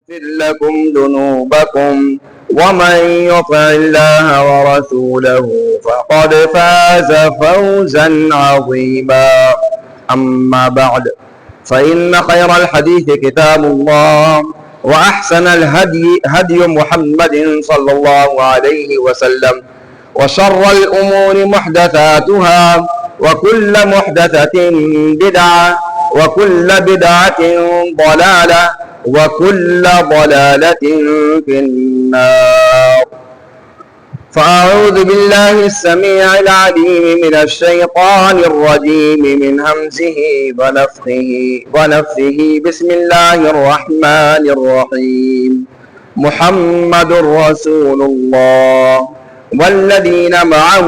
يغفر لكم ذنوبكم ومن يطع الله ورسوله فقد فاز فوزا عظيما. أما بعد فإن خير الحديث كتاب الله وأحسن الهدي هدي محمد صلى الله عليه وسلم وشر الأمور محدثاتها وكل محدثة بدعة وكل بدعة ضلالة وكل ضلالة في النار. فأعوذ بالله السميع العليم من الشيطان الرجيم من همزه ونفثه. بسم الله الرحمن الرحيم. محمد رسول الله والذين معه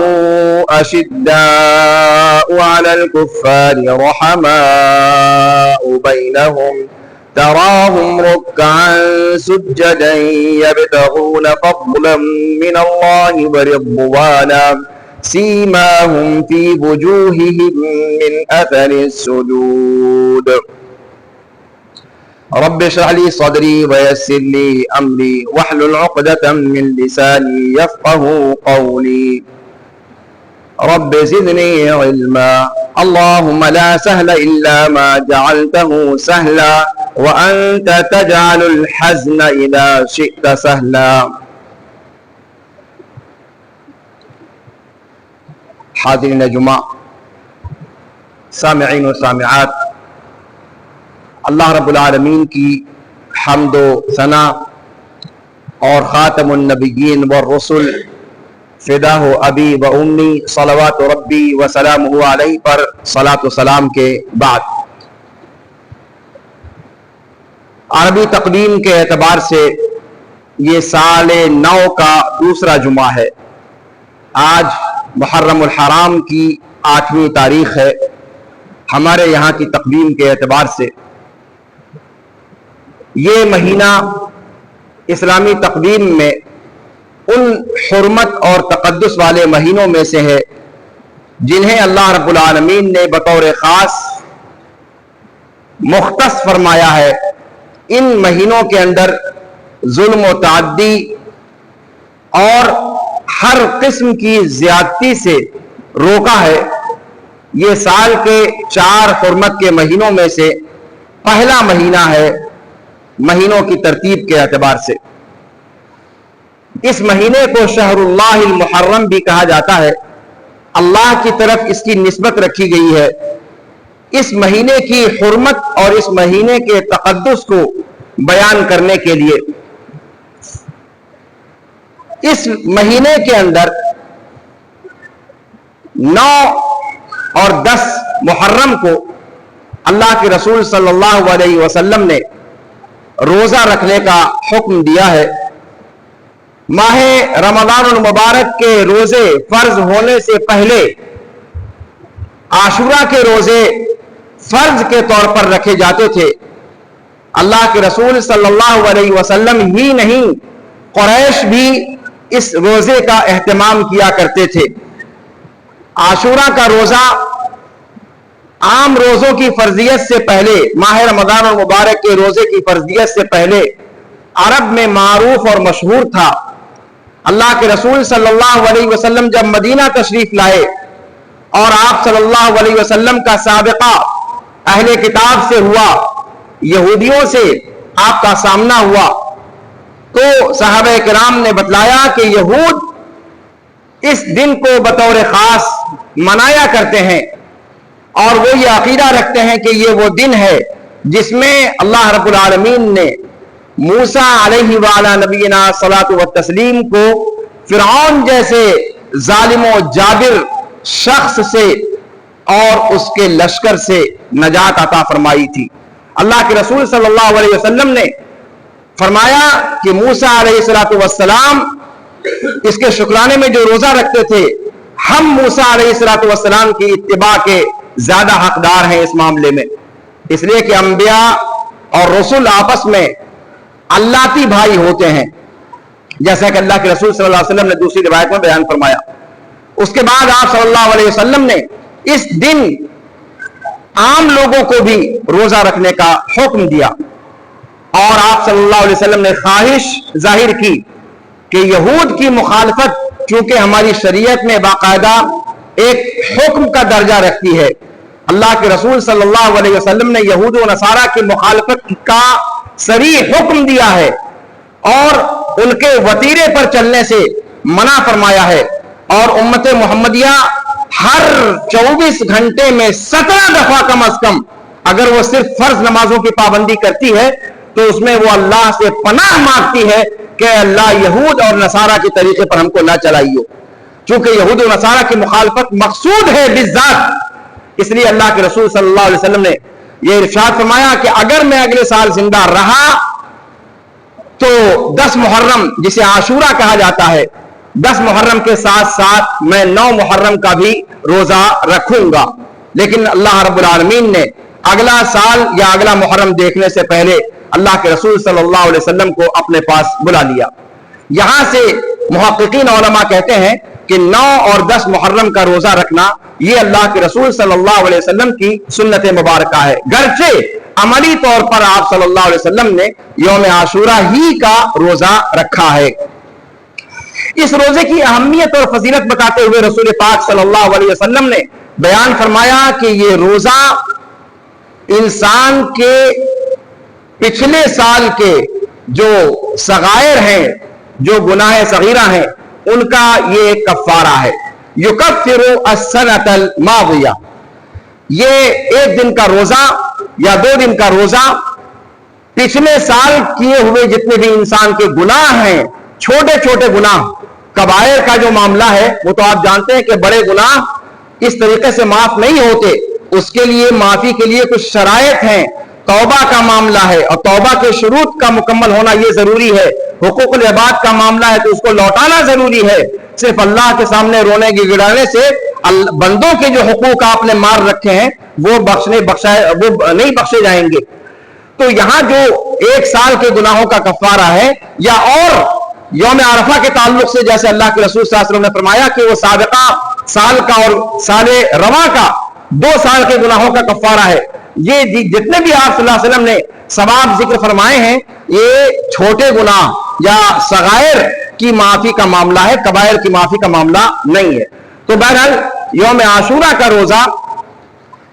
أشداء على الكفار رحماء بينهم تراهم ركعا سجدا يبتغون فضلا من الله ورضوانا سيماهم في وجوههم من أثر السجود. رب اشرح لي صدري ويسر لي أمري واحلل عقدة من لساني يفقه قولي. رب زدني علما. اللهم لا سهل إلا ما جعلته سهلا وأنت تجعل الحزن إذا شئت سهلا. حاضرین جمعہ، سامعین و سامعات، اللہ رب العالمین کی حمد و ثنا اور خاتم النبیین والرسل فداہ ابی و امی صلوات ربی و سلامہ علیہ پر صلاۃ و سلام کے بعد، عربی تقویم کے اعتبار سے یہ سال 9 کا دوسرا جمعہ ہے. آج محرم الحرام کی 8ویں تاریخ ہے ہمارے یہاں کی تقویم کے اعتبار سے. یہ مہینہ اسلامی تقویم میں ان حرمت اور تقدس والے مہینوں میں سے ہے جنہیں اللہ رب العالمین نے بطور خاص مختص فرمایا ہے. ان مہینوں کے اندر ظلم و تعدی اور ہر قسم کی زیادتی سے روکا ہے. یہ سال کے 4 حرمت کے مہینوں میں سے پہلا مہینہ ہے مہینوں کی ترتیب کے اعتبار سے. اس مہینے کو شہر اللہ المحرم بھی کہا جاتا ہے. اللہ کی طرف اس کی نسبت رکھی گئی ہے. اس مہینے کی حرمت اور اس مہینے کے تقدس کو بیان کرنے کے لیے. اس مہینے کے اندر 9 اور 10 محرم کو اللہ کے رسول صلی اللہ علیہ وسلم نے روزہ رکھنے کا حکم دیا ہے. ماہ رمضان المبارک کے روزے فرض ہونے سے پہلے عاشورہ کے روزے فرض کے طور پر رکھے جاتے تھے. اللہ کے رسول صلی اللہ علیہ وسلم ہی نہیں، قریش بھی اس روزے کا اہتمام کیا کرتے تھے. عاشورہ کا روزہ عام روزوں کی فرضیت سے پہلے، ماہ رمضان المبارک کے روزے کی فرضیت سے پہلے عرب میں معروف اور مشہور تھا. اللہ کے رسول صلی اللہ علیہ وسلم جب مدینہ تشریف لائے اور آپ صلی اللہ علیہ وسلم کا سابقہ اہل کتاب سے ہوا، یہودیوں سے آپ کا سامنا ہوا، تو صحابہ کرام نے بتلایا کہ یہود اس دن کو بطور خاص منایا کرتے ہیں اور وہ یہ عقیدہ رکھتے ہیں کہ یہ وہ دن ہے جس میں اللہ رب العالمین نے موسیٰ علیہ وعلا نبینا صلاۃ و تسلیم کو فرعون جیسے ظالم و جابر شخص سے اور اس کے لشکر سے نجات عطا فرمائی تھی. اللہ کے رسول صلی اللہ علیہ وسلم نے فرمایا کہ موسیٰ علیہ السلام اس کے شکرانے میں جو روزہ رکھتے تھے، ہم موسیٰ علیہ السلام کی اتباع کے زیادہ حقدار ہیں اس معاملے میں. اس لیے کہ انبیاء اور رسول آپس میں اللہتی بھائی ہوتے ہیں، جیسا کہ اللہ کے رسول صلی اللہ علیہ وسلم نے دوسری روایت میں بیان فرمایا. اس کے بعد آپ صلی اللہ علیہ وسلم نے اس دن عام لوگوں کو بھی روزہ رکھنے کا حکم دیا. اور آپ صلی اللہ علیہ وسلم نے خواہش ظاہر کی کہ یہود کی مخالفت چونکہ ہماری شریعت میں باقاعدہ ایک حکم کا درجہ رکھتی ہے، اللہ کے رسول صلی اللہ علیہ وسلم نے یہود و نصارہ کی مخالفت کا صریح حکم دیا ہے اور ان کے وتیرے پر چلنے سے منع فرمایا ہے، اور امت محمدیہ ہر 24 گھنٹے میں 17 دفعہ کم از کم اگر وہ صرف فرض نمازوں کی پابندی کرتی ہے تو اس میں وہ اللہ سے پناہ مانگتی ہے کہ اللہ یہود اور نصارہ کے طریقے پر ہم کو نہ چلائیے، چونکہ یہود و نصارہ کی مخالفت مقصود ہے بالذات۔ اس لیے اللہ کے رسول صلی اللہ علیہ وسلم نے یہ ارشاد فرمایا کہ اگر میں اگلے سال زندہ رہا تو 10 محرم جسے عاشورہ کہا جاتا ہے، 10 محرم کے ساتھ ساتھ میں 9 محرم کا بھی روزہ رکھوں گا، لیکن اللہ رب العالمین نے اگلا سال یا اگلا محرم دیکھنے سے پہلے اللہ کے رسول صلی اللہ علیہ وسلم کو اپنے پاس بلا لیا۔ یہاں سے محققین علماء کہتے ہیں کہ 9 اور 10 محرم کا روزہ رکھنا یہ اللہ کے رسول صلی اللہ علیہ وسلم کی سنت مبارکہ ہے، گرچہ عملی طور پر آپ صلی اللہ علیہ وسلم نے یوم عاشورہ ہی کا روزہ رکھا ہے۔ اس روزے کی اہمیت اور فضیلت بتاتے ہوئے رسول پاک صلی اللہ علیہ وسلم نے بیان فرمایا کہ یہ روزہ انسان کے پچھلے سال کے جو صغائر ہیں، جو گناہ صغیرہ ہیں، ان کا یہ کفارہ ہے۔ یکفر السنۃ الماضیہ، یہ ایک دن کا روزہ یا 2 دن کا روزہ پچھلے سال کیے ہوئے جتنے بھی انسان کے گناہ ہیں، چھوٹے چھوٹے گناہ، کبائر کا جو معاملہ ہے وہ تو آپ جانتے ہیں کہ بڑے گناہ اس طریقے سے معاف نہیں ہوتے، اس کے لیے معافی کے لیے کچھ شرائط ہیں، توبہ کا معاملہ ہے اور توبہ کے شروط کا مکمل ہونا یہ ضروری ہے، حقوق العباد کا معاملہ ہے تو اس کو لوٹانا ضروری ہے، صرف اللہ کے سامنے رونے گڑانے سے بندوں کے جو حقوق آپ نے مار رکھے ہیں وہ نہیں بخشے جائیں گے۔ تو یہاں جو 1 سال کے گناہوں کا کفارہ ہے، یا اور یوم عرفہ کے تعلق سے جیسے اللہ کے رسول صلی اللہ علیہ وسلم نے فرمایا کہ وہ سابقہ سال کا اور سال رواں کا 2 سال کے گناہوں کا کفارہ ہے، یہ جتنے بھی آپ صلی اللہ علیہ وسلم نے ثواب ذکر فرمائے ہیں یہ چھوٹے گناہ یا صغائر کی معافی کا معاملہ ہے، کبائر کی معافی کا معاملہ نہیں ہے۔ تو بہرحال یوم عاشورہ کا روزہ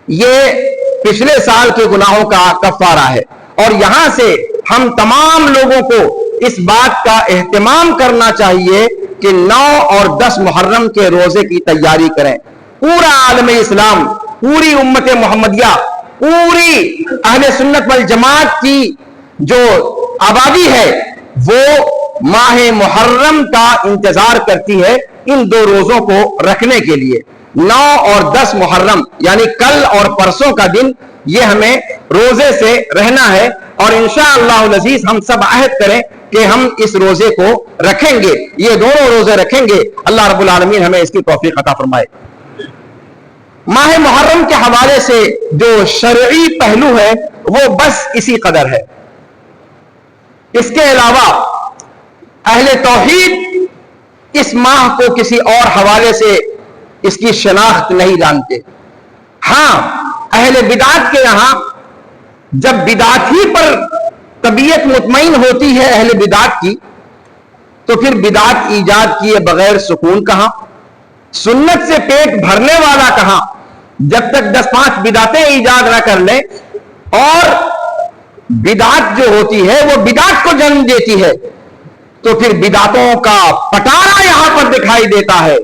یہ پچھلے سال کے گناہوں کا کفارہ ہے، اور یہاں سے ہم تمام لوگوں کو اس بات کا اہتمام کرنا چاہیے کہ 9 اور 10 محرم کے روزے کی تیاری کریں۔ پورا عالم اسلام، پوری امت محمدیہ، پوری اہل سنت والجماعت کی جو آبادی ہے وہ ماہ محرم کا انتظار کرتی ہے ان 2 روزوں کو رکھنے کے لیے۔ 9 اور 10 محرم یعنی کل اور پرسوں کا دن یہ ہمیں روزے سے رہنا ہے، اور انشاءاللہ العزیز ہم سب عہد کریں کہ ہم اس روزے کو رکھیں گے، یہ دونوں روزے رکھیں گے۔ اللہ رب العالمین ہمیں اس کی توفیق عطا فرمائے۔ ماہ محرم کے حوالے سے جو شرعی پہلو ہے وہ بس اسی قدر ہے، اس کے علاوہ اہل توحید اس ماہ کو کسی اور حوالے سے اس کی شناخت نہیں جانتے۔ ہاں اہل بدعت کے یہاں جب بدعت ہی پر طبیعت مطمئن ہوتی ہے اہل بدعت کی، تو پھر بدعت ایجاد کیے بغیر سکون کہاں، سنت سے پیٹ بھرنے والا کہاں، جب تک 10-5 بدعتیں ایجاد نہ کر لیں، اور بدعت جو ہوتی ہے وہ بدعت کو جنم دیتی ہے، تو پھر بدعتوں کا پٹارا یہاں پر دکھائی دیتا ہے۔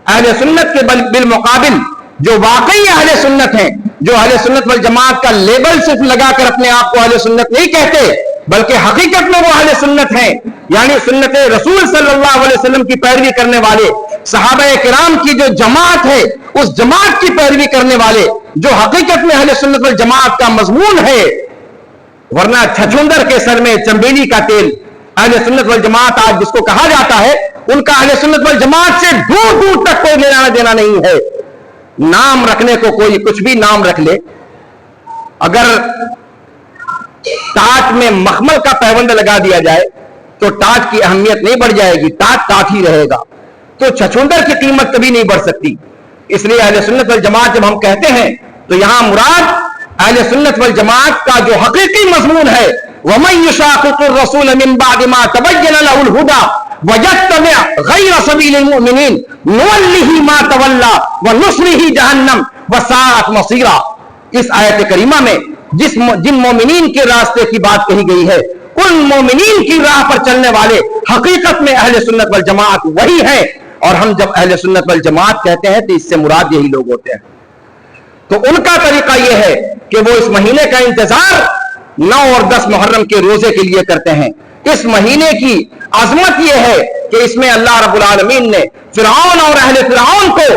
اہل سنت کے بالمقابل جو واقعی اہل سنت ہیں، جو اہل سنت والجماعت کا لیبل صرف لگا کر اپنے آپ کو اہل سنت نہیں کہتے بلکہ حقیقت میں وہ اہل سنت ہیں، یعنی سنت رسول صلی اللہ علیہ وسلم کی پیروی کرنے والے، صحابہ کرام کی جو جماعت ہے اس جماعت کی پیروی کرنے والے، جو حقیقت میں اہل سنت والجماعت کا مضمون ہے، ورنہ چھچھندر کے سر میں چنبیلی کا تیل۔ اہل سنت والجماعت آج جس کو کہا جاتا ہے ان کا اہل سنت والجماعت سے دور دور تک کوئی لینا دینا نہیں ہے۔ نام رکھنے کو کوئی کچھ بھی نام رکھ لے، اگر ٹاٹ میں مخمل کا پیوند لگا دیا جائے تو ٹاٹ کی اہمیت نہیں بڑھ جائے گی، ٹاٹ ٹاٹ ہی رہے گا، تو چھچھندر کی قیمت کبھی نہیں بڑھ سکتی۔ اس لیے اہل سنت والجماعت جب ہم کہتے ہیں تو یہاں مراد اہل سنت والجماعت کا جو حقیقی مضمون ہے وَمَن يُشَاقِقِ الرَّسُولَ مِن بَعْدِ مَا تَبَيَّنَ لَهُ الْهُدَى وَيَتَّبِعْ غَيْرَ سَبِيلِ الْمُؤْمِنِينَ نُوَلِّهِ مَا تَوَلَّى وَنُصْلِهِ جَهَنَّمَ وَسَاءَتْ مَصِيرًا۔ اس آیت کریمہ میں جن مومنین کے راستے کی بات کہی گئی ہے، ان مومنین کی راہ پر چلنے والے حقیقت میں اہل سنت والجماعت وہی ہیں، اور ہم جب اہل سنت والجماعت کہتے ہیں تو اس سے مراد یہی لوگ ہوتے ہیں۔ تو ان کا طریقہ یہ ہے کہ وہ اس مہینے کا انتظار 9 اور 10 محرم کے روزے کے لیے کرتے ہیں۔ اس مہینے کی عظمت یہ ہے کہ اس میں اللہ رب العالمین نے فرعون اور اہل فرعون کو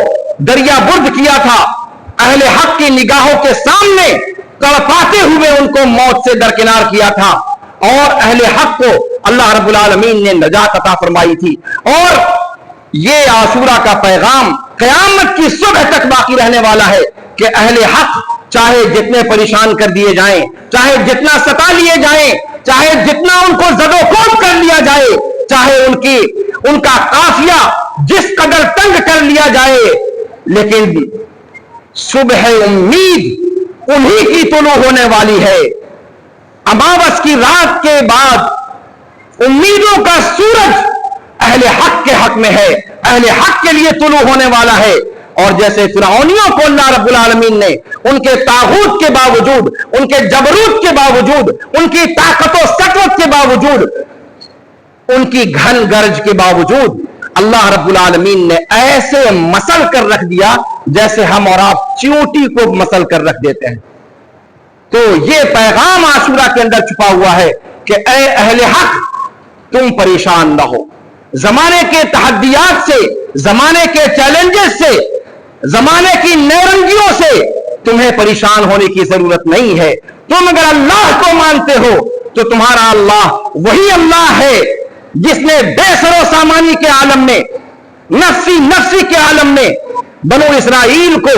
دریا برد کیا تھا، اہل حق کی نگاہوں کے سامنے تڑپاتے ہوئے ان کو موت سے درکنار کیا تھا، اور اہل حق کو اللہ رب العالمین نے نجات عطا فرمائی تھی۔ اور یہ عاشورہ کا پیغام قیامت کی صبح تک باقی رہنے والا ہے کہ اہل حق چاہے جتنے پریشان کر دیے جائیں، چاہے جتنا ستا لیے جائیں، چاہے جتنا ان کو زد و کوب کر لیا جائے، چاہے ان کا قافیہ جس قدر تنگ کر لیا جائے، لیکن صبح امید انہی کی طلوع ہونے والی ہے۔ اماوس کی رات کے بعد امیدوں کا سورج اہل حق کے حق میں ہے، اہل حق کے لیے طلوع ہونے والا ہے۔ اور جیسے فرعونیوں کو اللہ رب العالمین نے ان کے طاغوت کے باوجود، ان کے جبروت کے باوجود، ان کی طاقت و سطوت کے باوجود، ان کی گھن گرج کے باوجود اللہ رب العالمین نے ایسے مسل کر رکھ دیا جیسے ہم اور آپ چیونٹی کو مسل کر رکھ دیتے ہیں۔ تو یہ پیغام عاشورہ کے اندر چھپا ہوا ہے کہ اے اہل حق، تم پریشان نہ ہو، زمانے کے تحدیات سے، زمانے کے چیلنجز سے، زمانے کی نیرنگیوں سے تمہیں پریشان ہونے کی ضرورت نہیں ہے۔ تم اگر اللہ کو مانتے ہو تو تمہارا اللہ وہی اللہ ہے جس نے بے سر و سامانی کے عالم میں، نفسی نفسی کے عالم میں بنو اسرائیل کو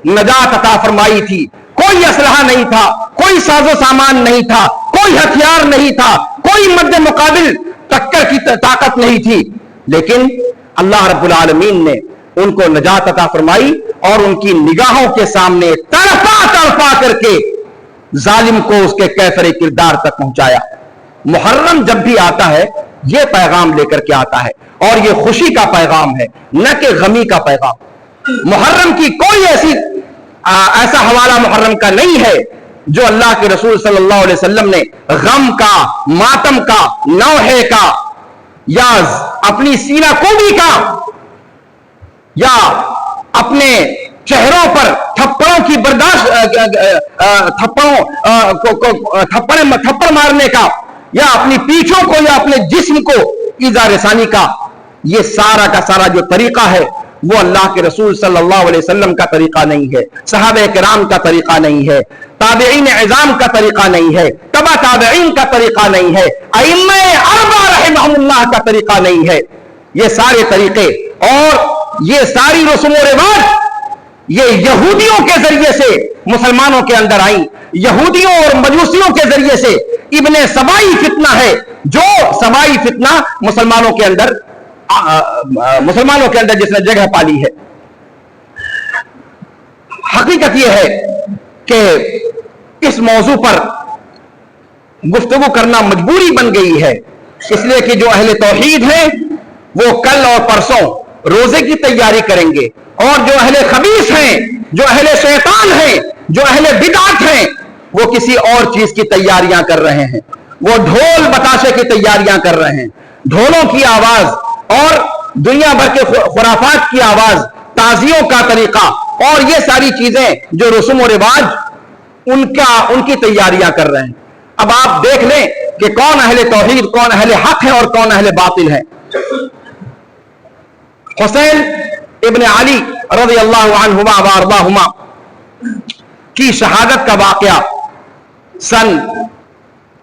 نجات عطا فرمائی تھی۔ کوئی اسلحہ نہیں تھا، کوئی ساز و سامان نہیں تھا، کوئی ہتھیار نہیں تھا، کوئی مد مقابل ٹکر کی طاقت نہیں تھی، لیکن اللہ رب العالمین نے ان کو نجات عطا فرمائی اور ان کی نگاہوں کے سامنے تڑپا تڑپا کر کے ظالم کو اس کے کیفر کردار تک پہنچایا۔ محرم جب بھی آتا ہے یہ پیغام لے کر کے آتا ہے، اور یہ خوشی کا پیغام ہے، نہ کہ غمی کا پیغام۔ محرم کی کوئی ایسا حوالہ محرم کا نہیں ہے جو اللہ کے رسول صلی اللہ علیہ وسلم نے غم کا، ماتم کا، نوحے کا، یا اپنی سینہ کوبی کا، یا اپنے چہروں پر تھپڑوں کی برداشت، تھپڑ مارنے کا، یا اپنی پیٹھوں کو یا اپنے جسم کو ایذا رسانی کا، یہ سارا کا سارا جو طریقہ ہے وہ اللہ کے رسول صلی اللہ علیہ وسلم کا طریقہ نہیں ہے، صحابہ کرام کا طریقہ نہیں ہے، تابعین اعظام کا طریقہ نہیں ہے، تبع تابعین کا طریقہ نہیں ہے، ائمہ اربعہ رحمہم اللہ کا طریقہ نہیں ہے۔ یہ سارے طریقے اور یہ ساری رسوم و رواج یہ یہودیوں کے ذریعے سے مسلمانوں کے اندر آئیں، یہودیوں اور مجوسیوں کے ذریعے سے ابن سبائی فتنہ ہے، جو سبائی فتنہ مسلمانوں کے اندر جس نے جگہ پالی ہے۔ حقیقت یہ ہے کہ اس موضوع پر گفتگو کرنا مجبوری بن گئی ہے، اس لیے کہ جو اہل توحید ہیں وہ کل اور پرسوں روزے کی تیاری کریں گے، اور جو اہل خبیث ہیں، جو اہل شیطان ہیں، جو اہل بدعت ہیں، وہ کسی اور چیز کی تیاریاں کر رہے ہیں، وہ ڈھول بتاشے کی تیاریاں کر رہے ہیں، ڈھولوں کی آواز اور دنیا بھر کے خرافات کی آواز، تعزیوں کا طریقہ اور یہ ساری چیزیں جو رسوم و رواج ان کی تیاریاں کر رہے ہیں۔ اب آپ دیکھ لیں کہ کون اہل توحید، کون اہل حق ہے اور کون اہل باطل ہے۔ حسین ابن علی رضی اللہ عنہما وارضاہما کی شہادت کا واقعہ سن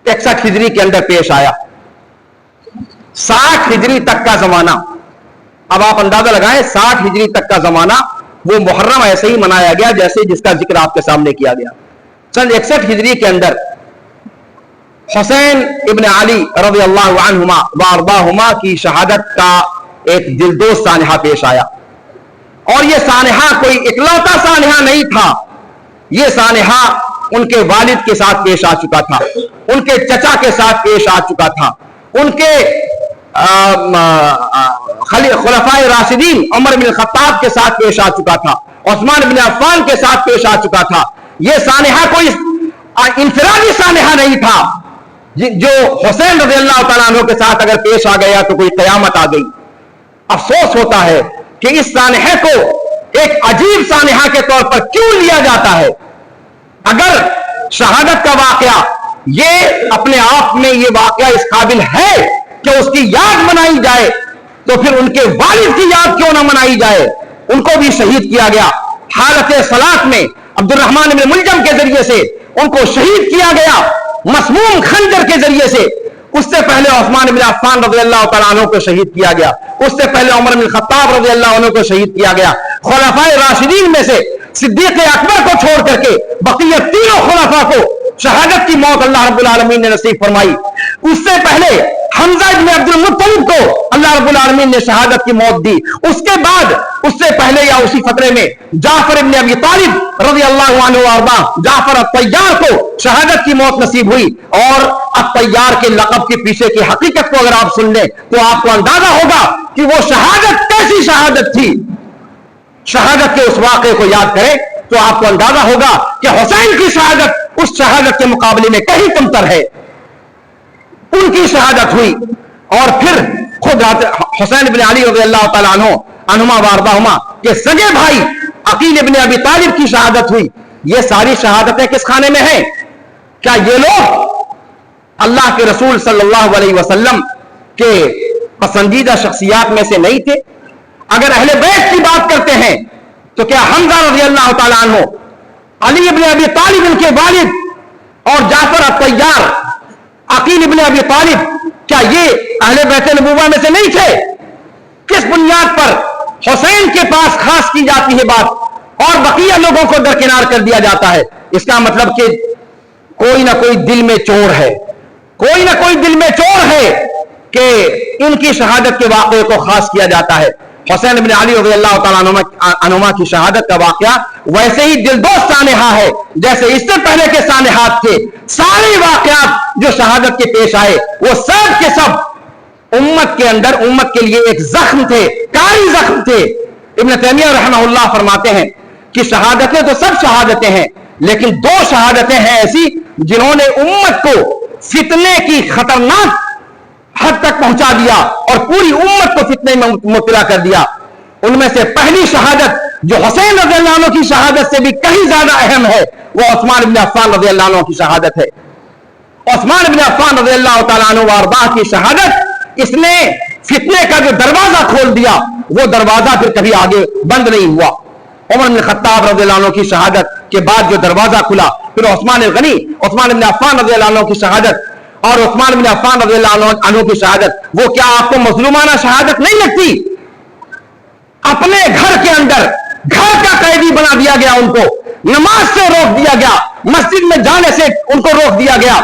61 ہجری کے اندر پیش آیا۔ 60 ہجری تک کا زمانہ، اب آپ اندازہ لگائیں 60 ہجری تک کا زمانہ وہ محرم ایسے ہی منایا گیا جیسے جس کا ذکر آپ کے سامنے کیا گیا۔ سن 61 ہجری کے اندر حسین ابن علی رضی اللہ عنہما وارضاہما کی شہادت کا ایک دلدوز سانحہ پیش آیا، اور یہ سانحہ کوئی اکلوتا سانحہ نہیں تھا، یہ سانحہ ان کے والد کے ساتھ پیش آ چکا تھا، ان کے چچا کے ساتھ پیش آ چکا تھا، ان کے خلفائے راشدین عمر بن الخطاب کے ساتھ پیش آ چکا تھا، عثمان بن عفان کے ساتھ پیش آ چکا تھا۔ یہ سانحہ کوئی انفرادی سانحہ نہیں تھا جو حسین رضی اللہ تعالیٰ عنہ کے ساتھ اگر پیش آ گیا تو کوئی قیامت آ گئی۔ افسوس ہوتا ہے کہ اس سانحے کو ایک عجیب سانحہ کے طور پر کیوں لیا جاتا ہے؟ اگر شہادت کا واقعہ یہ اپنے آپ میں یہ واقعہ اس قابل ہے کہ اس کی یاد منائی جائے تو پھر ان کے والد کی یاد کیوں نہ منائی جائے؟ ان کو بھی شہید کیا گیا، حالت صلاۃ میں عبد الرحمن بن ملجم کے ذریعے سے ان کو شہید کیا گیا، مسموم خنجر کے ذریعے سے۔ اس سے پہلے عثمان بن عفان رضی اللہ تعالیٰ عنہ کو شہید کیا گیا، اس سے پہلے عمر بن الخطاب رضی اللہ عنہ کو شہید کیا گیا۔ خلفائے راشدین میں سے صدیق اکبر کو چھوڑ کر کے بقیہ تینوں خلفاء کو شہادت کی موت اللہ رب العالمین نے نصیب فرمائی۔ اس سے پہلے حمزہ بن عبد المطلب کو اللہ رب العالمین نے شہادت کی موت دی۔ اس کے بعد اس سے پہلے یا اسی فترے میں جعفر بن ابی طالب رضی اللہ عنہ وارضاہ، جعفر الطیار کو شہادت کی موت نصیب ہوئی۔ اور الطیار کے لقب کے پیچھے کی حقیقت کو اگر آپ سن لیں تو آپ کو اندازہ ہوگا کہ وہ شہادت کیسی شہادت تھی۔ شہادت کے اس واقعے کو یاد کریں تو آپ کو اندازہ ہوگا کہ حسین کی شہادت اس شہادت کے مقابلے میں کہیں کمتر ہے۔ ان کی شہادت ہوئی اور پھر خود حسین بن علی رضی اللہ تعالیٰ عنہما وارضاہما کے سگے بھائی عقیل بن ابی طالب کی شہادت ہوئی۔ یہ ساری شہادتیں کس خانے میں ہیں؟ کیا یہ لوگ اللہ کے رسول صلی اللہ علیہ وسلم کے پسندیدہ شخصیات میں سے نہیں تھے؟ اگر اہل بیت کی بات کرتے ہیں تو کیا حمزہ رضی اللہ تعالیٰ عنہ، علی بن ابی طالب ان کے والد اور جعفر الطیار عقیل بن ابی طالب، کیا یہ اہل بیت نبوہ میں سے نہیں تھے؟ کس بنیاد پر حسین کے پاس خاص کی جاتی ہے بات اور بقیہ لوگوں کو درکنار کر دیا جاتا ہے؟ اس کا مطلب کہ کوئی نہ کوئی دل میں چور ہے، کوئی نہ کوئی دل میں چور ہے کہ ان کی شہادت کے واقعے کو خاص کیا جاتا ہے۔ حسین بن علی رضی اللہ تعالیٰ عنہما کی شہادت کا واقعہ ویسے ہی دلدوز سانحہ ہے جیسے اس سے پہلے کے سانحات تھے۔ سارے واقعات جو شہادت کے پیش آئے وہ سب کے سب امت کے اندر، امت کے لیے ایک زخم تھے، کاری زخم تھے۔ ابن تیمیہ رحمہ اللہ فرماتے ہیں کہ شہادتیں تو سب شہادتیں ہیں، لیکن دو شہادتیں ہیں ایسی جنہوں نے امت کو فتنے کی خطرناک حد تک پہنچا دیا اور پوری امت کو فتنے میں مبتلا کر دیا۔ ان میں سے پہلی شہادت جو حسین رضی اللہ عنہ کی شہادت سے بھی کہیں زیادہ اہم ہے وہ عثمان بن عفان رضی اللہ عنہ کی شہادت ہے۔ عثمان بن عفان رضی اللہ تعالیٰ عنہ وارضاہ کی شہادت، اس نے فتنے کا جو دروازہ کھول دیا وہ دروازہ پھر کبھی آگے بند نہیں ہوا۔ عمر بن الخطاب رضی اللہ عنہ کی شہادت کے بعد جو دروازہ کھلا، پھر عثمان غنی، عثمان بن عفان رضی اللہ عنہ کی شہادت اور عثمان بن عفان رضی اللہ عنہ کی شہادت، وہ کیا آپ کو مظلومانہ شہادت نہیں لگتی؟ اپنے گھر کے اندر گھر کا قیدی بنا دیا گیا، ان کو نماز سے روک دیا گیا، مسجد میں جانے سے ان کو روک دیا گیا،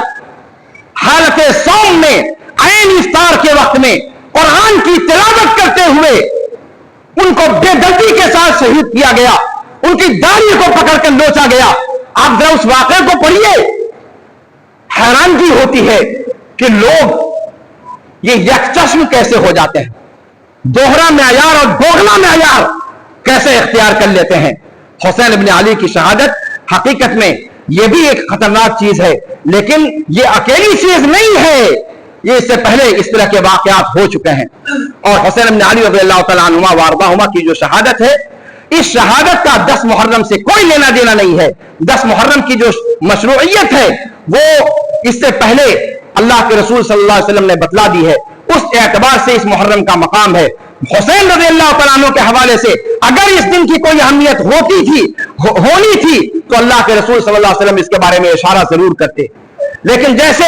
حالت صوم میں عین افطار کے وقت میں قرآن کی تلاوت کرتے ہوئے ان کو بے دردی کے ساتھ شہید کیا گیا، ان کی داڑھی کو پکڑ کر نوچا گیا۔ آپ ذرا اس واقعے کو پڑھیے، حیرانگی ہوتی ہے کہ لوگ یہ یکچشم کیسے ہو جاتے ہیں، دوہرا معیار اور دوگلا معیار کیسے اختیار کر لیتے ہیں۔ حسین بن علی کی شہادت حقیقت میں یہ بھی ایک خطرناک چیز ہے، لیکن یہ اکیلی چیز نہیں ہے، یہ اس سے پہلے اس طرح کے واقعات ہو چکے ہیں۔ اور حسین بن علی رضی اللہ تعالیٰ عنہما وارضاہما کی جو شہادت ہے، اس شہادت کا 10 محرم سے کوئی لینا دینا نہیں ہے۔ 10 محرم کی جو مشروعیت ہے وہ اس سے پہلے اللہ کے رسول صلی اللہ علیہ وسلم نے بتلا دی ہے، اس اعتبار سے اس محرم کا مقام ہے۔ حسین رضی اللہ تعالیٰ عنہ کے حوالے سے اگر اس دن کی کوئی اہمیت ہونی تھی تو اللہ کے رسول صلی اللہ علیہ وسلم اس کے بارے میں اشارہ ضرور کرتے، لیکن جیسے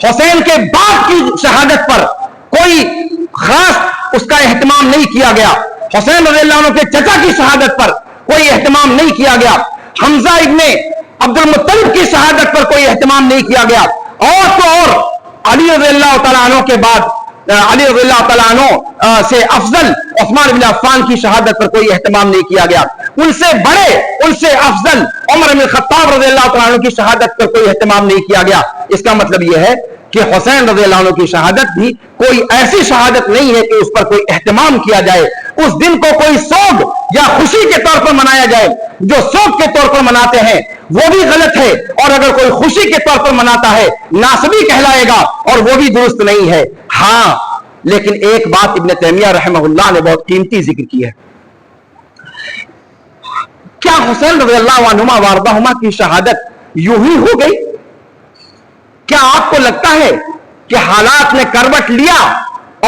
حسین کے باپ کی شہادت پر کوئی خاص اس کا اہتمام نہیں کیا گیا، حسین رضی اللہ عنہ کے چچا کی شہادت پر کوئی اہتمام نہیں کیا گیا، حمزہ ابن عبد المطلب کی شہادت پر کوئی اہتمام نہیں کیا گیا، اور تو اور علی رضی اللہ تعالیٰ عنہ کے بعد علی رضی اللہ تعالیٰ عنہ سے افضل عثمان بن عفان کی شہادت پر کوئی اہتمام نہیں کیا گیا۔ ان سے بڑے, ان سے افضل عمر بن خطاب رضی اللہ تعالیٰ عنہ کی شہادت پر کوئی اہتمام نہیں کیا گیا. اس کا مطلب یہ ہے کہ حسین رضی اللہ عنہ کی شہادت بھی کوئی ایسی شہادت نہیں ہے کہ اس پر کوئی اہتمام کیا جائے. اس دن کو کوئی سوگ یا خوشی کے طور پر منایا جائے. جو سوگ کے طور پر مناتے ہیں وہ بھی غلط ہے, اور اگر کوئی خوشی کے طور پر مناتا ہے ناسبی کہلائے گا, اور وہ بھی درست نہیں ہے. ہاں, لیکن ایک بات ابن تیمیہ رحمہ اللہ نے بہت قیمتی ذکر کی ہے. کیا حسین رضی اللہ عنہما وارضاہما کی شہادت یوں ہی ہو گئی؟ کیا آپ کو لگتا ہے کہ حالات نے کروٹ لیا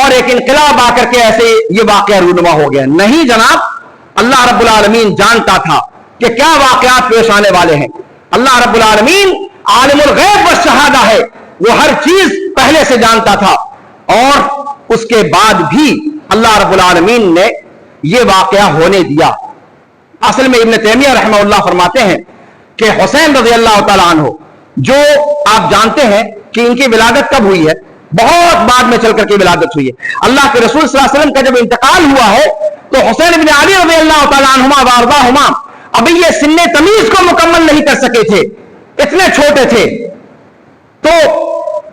اور ایک انقلاب آ کر کے ایسے یہ واقعہ رونما ہو گیا؟ نہیں جناب, اللہ رب العالمین جانتا تھا کہ کیا واقعات پیش آنے والے ہیں. اللہ رب العالمین عالم الغیب والشہادہ ہے, وہ ہر چیز پہلے سے جانتا تھا, اور اس کے بعد بھی اللہ رب العالمین نے یہ واقعہ ہونے دیا. اصل میں ابن تیمیہ رحمہ اللہ فرماتے ہیں کہ حسین رضی اللہ تعالیٰ عنہ, جو آپ جانتے ہیں کہ ان کی ولادت کب ہوئی ہے, بہت بعد میں چل کر کے ولادت ہوئی ہے. اللہ کے رسول صلی اللہ علیہ وسلم کا جب انتقال ہوا ہے تو حسین بن علی رضی اللہ تعالیٰ عنہما وارضاہما ابھی یہ سن تمیز کو مکمل نہیں کر سکے تھے, اتنے چھوٹے تھے. تو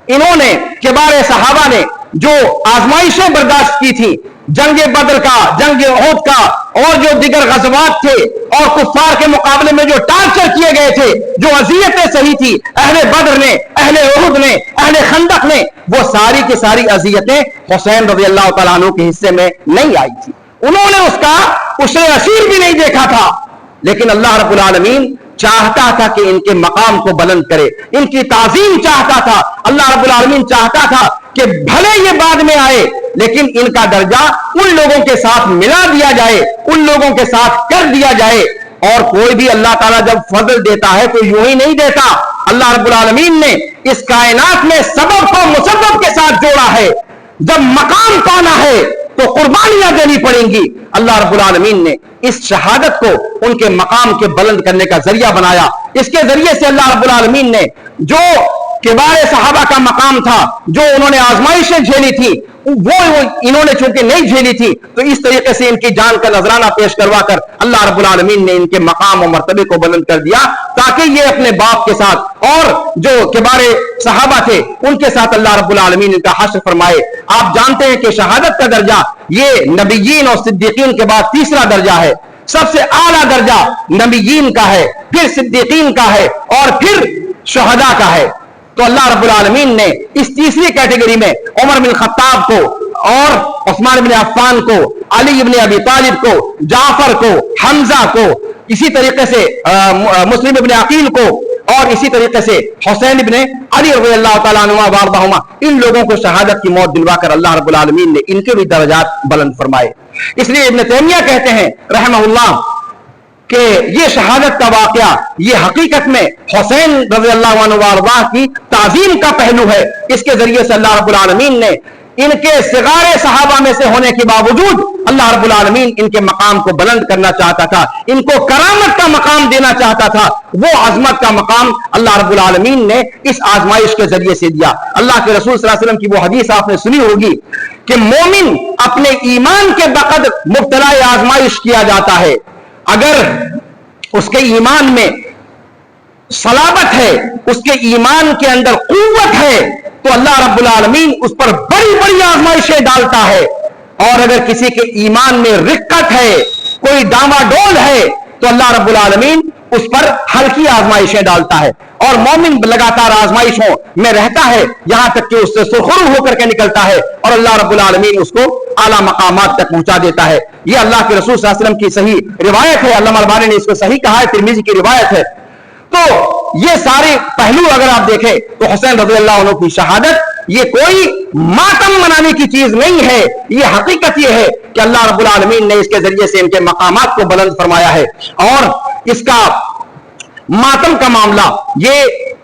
انہوں نے, کبار صحابہ نے جو آزمائشیں برداشت کی تھی, جنگ بدر کا, جنگ احد کا, اور جو دیگر غزوات تھے, اور کفار کے مقابلے میں جو ٹارچر کیے گئے تھے, جو اذیتیں سہی تھی اہل بدر نے, اہل احد نے, اہل خندق نے, وہ ساری کی ساری اذیتیں حسین رضی اللہ تعالیٰ عنہ کے حصے میں نہیں آئی تھی. انہوں نے اس کا اسے اسیر بھی نہیں دیکھا تھا, لیکن اللہ رب العالمین چاہتا تھا کہ ان کے مقام کو بلند کرے, ان کی تعظیم چاہتا تھا. اللہ رب العالمین چاہتا تھا کہ بھلے یہ بعد میں آئے لیکن ان کا درجہ ان لوگوں کے ساتھ ملا دیا جائے, ان لوگوں کے ساتھ کر دیا جائے. اور کوئی بھی اللہ تعالیٰ جب فضل دیتا ہے تو یوں ہی نہیں دیتا. اللہ رب العالمین نے اس کائنات میں سبب کو مسبب کے ساتھ جوڑا ہے. جب مقام پانا ہے تو قربانیاں دینی پڑیں گی. اللہ رب العالمین نے اس شہادت کو ان کے مقام کے بلند کرنے کا ذریعہ بنایا. اس کے ذریعے سے اللہ رب العالمین نے جو کبار صحابہ کا مقام تھا, جو انہوں نے آزمائشیں جھیلی تھی, وہ انہوں نے چونکہ نہیں جھیلی تھی, تو اس طریقے سے ان کی جان کا نذرانہ پیش کروا کر اللہ رب العالمین نے ان کے مقام و مرتبے کو بلند کر دیا, تاکہ یہ اپنے باپ کے ساتھ اور جو کبار صحابہ تھے ان کے ساتھ اللہ رب العالمین ان کا حشر فرمائے. آپ جانتے ہیں کہ شہادت کا درجہ یہ نبیین اور صدیقین کے بعد تیسرا درجہ ہے. سب سے اعلیٰ درجہ نبیین کا ہے, پھر صدیقین کا ہے, اور پھر شہداء کا ہے. تو اللہ رب العالمین نے اس تیسری کیٹیگری میں عمر بن خطاب کو, اور عثمان بن عفان کو, علی بن ابی طالب کو, جعفر کو, حمزہ کو, اسی طریقے سے مسلم بن عقیل کو, اور اسی طریقے سے حسین بن علی رضی اللہ تعالیٰ عنہ وارضاہما, ان لوگوں کو شہادت کی موت دلوا کر اللہ رب العالمین نے ان کے بھی درجات بلند فرمائے. اس لیے ابن تیمیہ کہتے ہیں رحمہ اللہ کہ یہ شہادت کا واقعہ یہ حقیقت میں حسین رضی اللہ عنہ وارضاہ کی تعظیم کا پہلو ہے. اس کے ذریعے سے اللہ رب العالمین نے ان کے صغار صحابہ میں سے ہونے کے باوجود اللہ رب العالمین ان کے مقام کو بلند کرنا چاہتا تھا, ان کو کرامت کا مقام دینا چاہتا تھا. وہ عظمت کا مقام اللہ رب العالمین نے اس آزمائش کے ذریعے سے دیا. اللہ کے رسول صلی اللہ علیہ وسلم کی وہ حدیث آپ نے سنی ہوگی کہ مومن اپنے ایمان کے بقدر مبتلا آزمائش کیا جاتا ہے. اگر اس کے ایمان میں صلابت ہے, اس کے ایمان کے اندر قوت ہے, تو اللہ رب العالمین اس پر بڑی بڑی آزمائشیں ڈالتا ہے. اور اگر کسی کے ایمان میں رقت ہے, کوئی ڈاما ڈول ہے, تو اللہ رب العالمین اس پر ہلکی آزمائشیں ڈالتا ہے. اور مومن لگاتار آزمائشوں میں رہتا ہے یہاں تک کہ اس سے سرخرو ہو کر کے نکلتا ہے, اور اللہ رب العالمین اس کو اعلیٰ مقامات تک پہنچا دیتا ہے. یہ اللہ کے رسول صلی اللہ علیہ وسلم کی صحیح روایت ہے. علامہ البانی نے اس کو صحیح کہا ہے, ترمذی کی روایت ہے. تو یہ سارے پہلو اگر آپ دیکھیں تو حسین رضی اللہ عنہ کی شہادت یہ کوئی ماتم منانے کی چیز نہیں ہے. یہ حقیقت یہ ہے کہ اللہ رب العالمین نے اس کے ذریعے سے ان کے مقامات کو بلند فرمایا ہے. اور اس کا ماتم کا معاملہ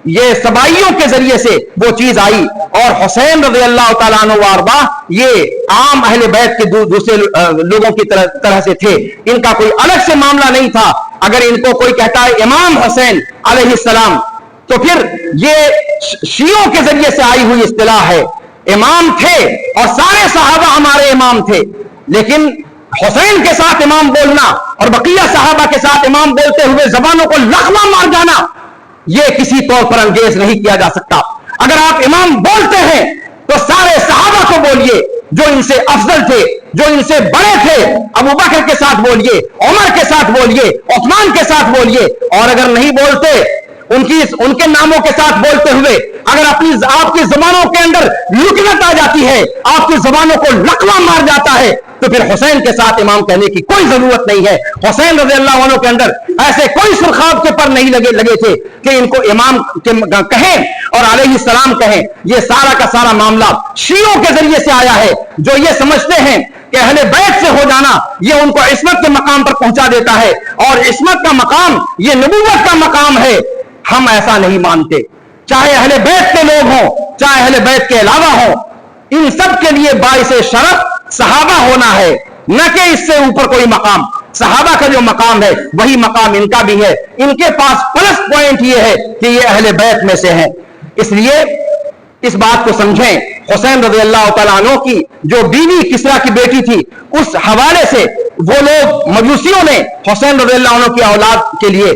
یہ سبائیوں کے ذریعے سے وہ چیز آئی. اور حسین رضی اللہ تعالیٰ عنہ وارضاہ یہ عام اہل بیت کے دوسرے لوگوں کی طرح سے تھے, ان کا کوئی الگ سے معاملہ نہیں تھا. اگر ان کو کوئی کہتا ہے امام حسین علیہ السلام, تو پھر یہ شیعوں کے ذریعے سے آئی ہوئی اصطلاح ہے. امام تھے اور سارے صحابہ ہمارے امام تھے, لیکن حسین کے ساتھ امام بولنا اور بقیہ صحابہ کے ساتھ امام بولتے ہوئے زبانوں کو لقمہ مار جانا، یہ کسی طور پر انگیز نہیں کیا جا سکتا۔ اگر آپ امام بولتے ہیں تو سارے صحابہ کو بولیے جو ان سے افضل تھے، جو ان سے بڑے تھے، ابو بکر کے ساتھ بولیے، عمر کے ساتھ بولیے، عثمان کے ساتھ بولیے، اور اگر نہیں بولتے ان کے ناموں کے ساتھ بولتے ہوئے اگر آپ کی زبانوں کے اندر لکنت آ جاتی ہے، آپ کی زبانوں کو لقمہ مار جاتا ہے، تو پھر حسین کے ساتھ امام کہنے کی کوئی ضرورت نہیں ہے۔ حسین رضی اللہ عنہ کے اندر ایسے کوئی سرخاب کے پر نہیں لگے تھے کہ ان کو امام کہیں اور علیہ السلام کہیں۔ یہ سارا کا سارا معاملہ شیعوں کے ذریعے سے آیا ہے، جو یہ سمجھتے ہیں کہ اہل بیت سے ہو جانا یہ ان کو عصمت کے مقام پر پہنچا دیتا ہے، اور عصمت کا مقام یہ نبوت کا مقام ہے۔ ہم ایسا نہیں مانتے، چاہے اہل بیت کے لوگ ہوں، چاہے اہل بیت کے علاوہ ہوں، ان سب کے لیے باعث شرف صحابہ ہونا ہے، نہ کہ اس سے اوپر کوئی مقام۔ صحابہ کا جو مقام ہے وہی مقام ان کا بھی ہے۔ ان کے پاس پلس پوائنٹ یہ ہے کہ یہ اہل بیت میں سے ہیں۔ اس لیے اس بات کو سمجھیں، حسین رضی اللہ تعالیٰ عنہ کی جو بیوی کسرا کی بیٹی تھی، اس حوالے سے وہ لوگ مجوسیوں نے حسین رضی اللہ عنہ کی اولاد کے لیے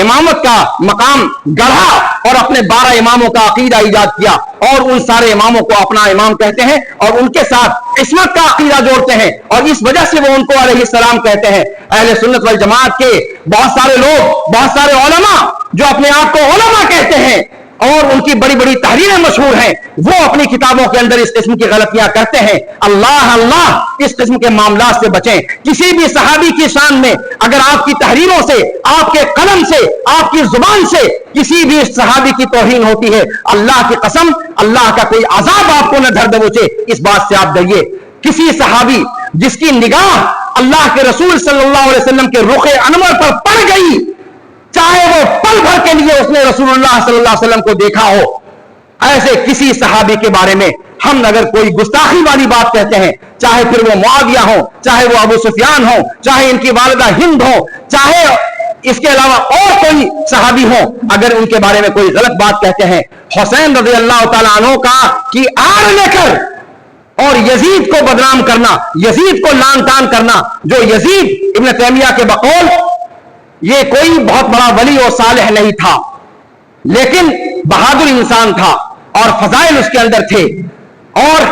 امامت کا مقام گڑھا اور اپنے 12 اماموں کا عقیدہ ایجاد کیا، اور ان سارے اماموں کو اپنا امام کہتے ہیں اور ان کے ساتھ عصمت کا عقیدہ جوڑتے ہیں، اور اس وجہ سے وہ ان کو علیہ السلام کہتے ہیں۔ اہل سنت والجماعت کے بہت سارے لوگ، بہت سارے علماء جو اپنے آپ کو علماء کہتے ہیں اور ان کی بڑی بڑی تحریریں مشہور ہیں، وہ اپنی کتابوں کے اندر اس قسم کی غلطیاں کرتے ہیں۔ اللہ اللہ اس قسم کے معاملات سے بچیں۔ کسی بھی صحابی کی شان میں اگر آپ کی تحریروں سے، آپ کے قلم سے، آپ کی زبان سے کسی بھی صحابی کی توہین ہوتی ہے، اللہ کی قسم اللہ کا کوئی عذاب آپ کو نہ دھر دبوچے، اس بات سے آپ ڈریے۔ کسی صحابی جس کی نگاہ اللہ کے رسول صلی اللہ علیہ وسلم کے رخ انور پر پڑ گئی، چاہے وہ پل بھر کے لیے اس نے رسول اللہ صلی اللہ علیہ وسلم کو دیکھا ہو، ایسے کسی صحابی کے بارے میں ہم اگر کوئی گستاخی والی بات کہتے ہیں، چاہے پھر وہ معاویہ ہو، چاہے وہ ابو سفیان ہو، چاہے ان کی والدہ ہند ہو، چاہے اس کے علاوہ اور کوئی صحابی ہو، اگر ان کے بارے میں کوئی غلط بات کہتے ہیں، حسین رضی اللہ تعالیٰ عنہ کی آڑ لے کر اور یزید کو بدنام کرنا، یزید کو لان تان کرنا، جو یزید ابن تیمیہ کے بقول یہ کوئی بہت بڑا ولی اور صالح نہیں تھا، لیکن بہادر انسان تھا اور فضائل اس کے اندر تھے، اور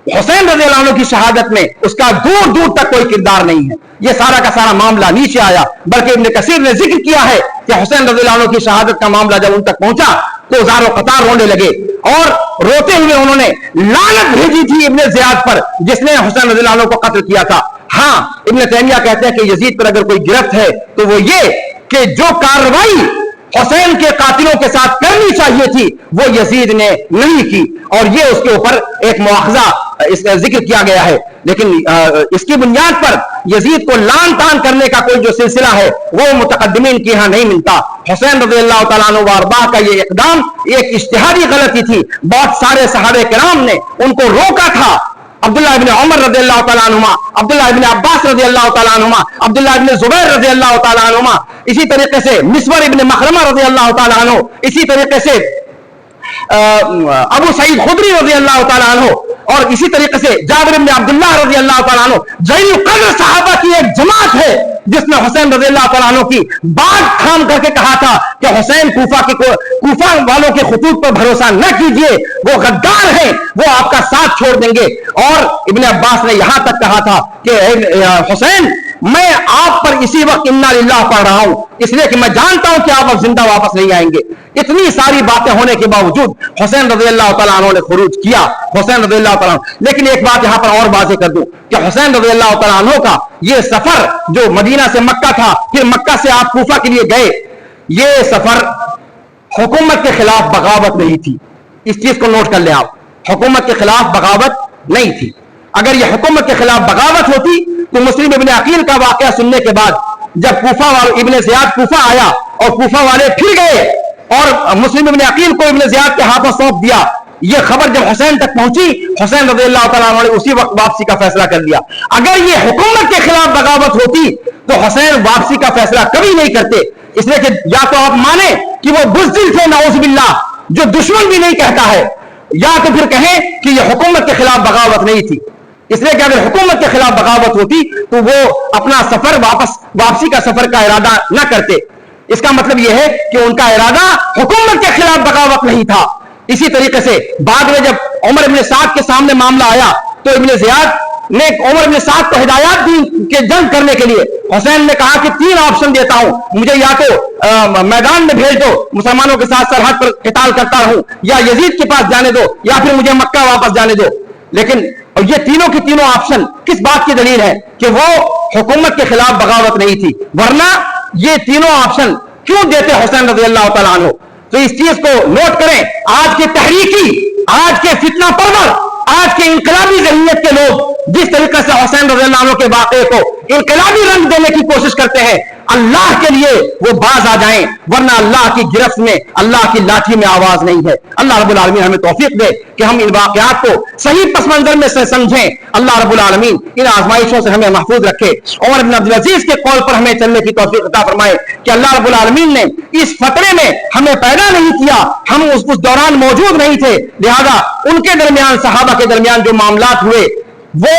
حسین رضی اللہ عنہ کی شہادت میں اس کا دور دور تک کوئی کردار نہیں ہے۔ یہ سارا کا سارا معاملہ نیچے آیا، بلکہ ابن کثیر نے ذکر کیا ہے کہ حسین رضی اللہ عنہ کی شہادت کا معاملہ جب ان تک پہنچا تو زار و قطار رونے لگے، اور روتے ہوئے انہوں نے لعنت بھیجی تھی ابن زیاد پر جس نے حسین رضی اللہ عنہ کو قتل کیا تھا۔ ہاں، ابن تیمیہ کہتے ہیں کہ یزید پر اگر کوئی گرفت ہے تو وہ یہ کہ جو کارروائی حسین کے قاتلوں کے ساتھ کرنی چاہیے تھی وہ یزید نے نہیں کی، اور یہ اس کے اوپر ایک مواخذہ اس کا ذکر کیا گیا ہے، لیکن اس کی بنیاد پر یزید کو لان تان کرنے کا کوئی جو سلسلہ ہے وہ متقدمین کی یہاں نہیں ملتا۔ حسین رضی اللہ تعالیٰ عنہ وارضاہ کا یہ اقدام ایک اجتہادی غلطی تھی، بہت سارے صحابہ کرام نے ان کو روکا تھا۔ عبداللہ ابن عمر رضی اللہ تعالیٰ عنہما، عبداللہ ابن عباس رضی اللہ تعالیٰ عنہما، عبداللہ ابن زبیر رضی اللہ تعالیٰ عنہما، اسی طریقے سے مسور ابن مخرمہ رضی اللہ تعالیٰ عنہ، اسی طریقے سے ابو سعید خدری رضی اللہ تعالیٰ عنہ، اور اسی طریقے سے جابر ابن عبداللہ رضی اللہ تعالیٰ عنہ، جلیل القدر صحابہ کی ایک جماعت ہے جس نے حسین رضی اللہ تعالیٰ عنہ کی بات تھام کر کے کہا تھا کہ حسین کوفہ والوں کے خطوط پر بھروسہ نہ کیجئے، وہ غدار ہیں، وہ آپ کا ساتھ چھوڑ دیں گے۔ اور ابن عباس نے یہاں تک کہا تھا کہ حسین میں آپ پر اسی وقت انا للہ پڑھ رہا ہوں، اس لیے کہ میں جانتا ہوں کہ آپ اب زندہ واپس نہیں آئیں گے۔ اتنی ساری باتیں ہونے کے باوجود حسین رضی اللہ تعالیٰ عنہ نے خروج کیا، حسین رضی اللہ تعالیٰ عنہ۔ لیکن ایک بات یہاں پر اور واضح کر دوں کہ حسین رضی اللہ تعالیٰ عنہ کا یہ سفر جو مدینہ سے مکہ تھا، پھر مکہ سے آپ کوفہ کے لیے گئے، یہ سفر حکومت کے خلاف بغاوت نہیں تھی۔ اس چیز کو نوٹ کر لیں آپ، حکومت کے خلاف بغاوت نہیں تھی۔ اگر یہ حکومت کے خلاف بغاوت ہوتی تو مسلم ابن عقیل کا واقعہ سننے کے بعد جب کوفہ والے ابن زیاد کوفہ آیا اور کوفہ والے پھر گئے اور مسلم ابن عقیل کو ابن زیاد کے ہاتھوں سونپ دیا، یہ خبر جب حسین تک پہنچی، حسین رضی اللہ تعالیٰ عنہ نے اسی وقت واپسی کا فیصلہ کر لیا۔ اگر یہ حکومت کے خلاف بغاوت ہوتی تو حسین واپسی کا فیصلہ کبھی نہیں کرتے، اس لیے کہ یا تو آپ مانیں کہ وہ بزدل تھے نعوذ باللہ جو دشمن بھی نہیں کہتا ہے، یا تو پھر کہیں کہ یہ حکومت کے خلاف بغاوت نہیں تھی۔ اس لیے کہ اگر حکومت کے خلاف بغاوت ہوتی تو وہ اپنا سفر واپسی کا سفر کا ارادہ نہ کرتے. اس کا مطلب یہ ہے کہ ان کا ارادہ حکومت کے خلاف بغاوت نہیں تھا. اسی طریقے سے بعد میں جب عمر ابن سعد کے سامنے معاملہ آیا تو ابن زیاد نے عمر ابن سعد کو ہدایات دی کہ جنگ کرنے کے لیے. حسین نے کہا کہ 3 آپشن دیتا ہوں, مجھے یا تو میدان میں بھیج دو, مسلمانوں کے ساتھ سرحد پر قتال کرتا رہوں, یا یزید کے پاس جانے دو, یا پھر مجھے مکہ واپس جانے دو. لیکن یہ تینوں کی تینوں آپشن کس بات کی دلیل ہے؟ کہ وہ حکومت کے خلاف بغاوت نہیں تھی. ورنہ یہ تینوں آپشن کیوں دیتے حسین رضی اللہ تعالیٰ عنہ؟ تو اس چیز کو نوٹ کریں. آج کے تحریکی, آج کے فتنہ پرور, آج کے انقلابی ذہنیت کے لوگ جس طریقے سے حسین رضی اللہ عنہ کے واقعے کو انقلابی رنگ دینے کی کوشش کرتے ہیں, اللہ کے لیے وہ باز آ جائیں, ورنہ اللہ کی گرفت میں, اللہ کی لاٹھی میں آواز نہیں ہے. اللہ رب العالمین ہمیں توفیق دے کہ ہم ان واقعات کو صحیح پس منظر میں سے سمجھیں. اللہ رب العالمین ان آزمائشوں سے ہمیں محفوظ رکھے. عمر بن عبدالعزیز کے قول پر ہمیں چلنے کی توفیق عطا فرمائے کہ اللہ رب العالمین نے اس فترے میں ہمیں پیدا نہیں کیا, ہم اس دوران موجود نہیں تھے, لہذا ان کے درمیان, صحابہ کے درمیان جو معاملات ہوئے وہ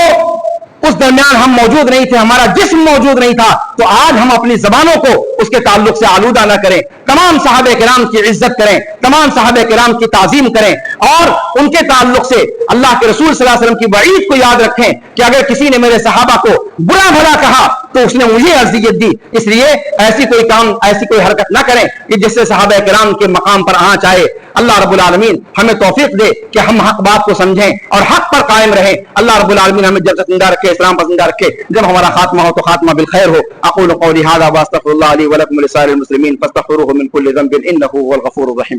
اس درمیان ہم موجود نہیں تھے, ہمارا جسم موجود نہیں تھا. تو آج ہم اپنی زبانوں کو اس کے تعلق سے آلودہ نہ کریں, تمام صحابہ کرام کی عزت کریں, تمام صحابہ کرام کی تعظیم کریں, اور ان کے تعلق سے اللہ کے رسول صلی اللہ علیہ وسلم کی وعید کو یاد رکھیں کہ اگر کسی نے میرے صحابہ کو برا بھلا کہا تو اس نے مجھے اذیت دی. اس لیے ایسی کوئی کام, ایسی کوئی حرکت نہ کریں کہ جس سے صحابہ کرام کے مقام پر آنچ آئے. اللہ رب العالمین ہمیں توفیق دے کہ ہم حق بات کو سمجھیں اور حق پر قائم رہیں. اللہ رب العالمین ہمیں جب زندہ رکھے, اسلام پر زندہ رکھے, جب ہمارا خاتمہ ہو تو خاتمہ بالخیر ہو. اقول قولی ھذا واستغفر اللہ لی ولکم ولسائر المسلمین فاستغفروہ من کل ذنب انہ هو الغفور الرحیم.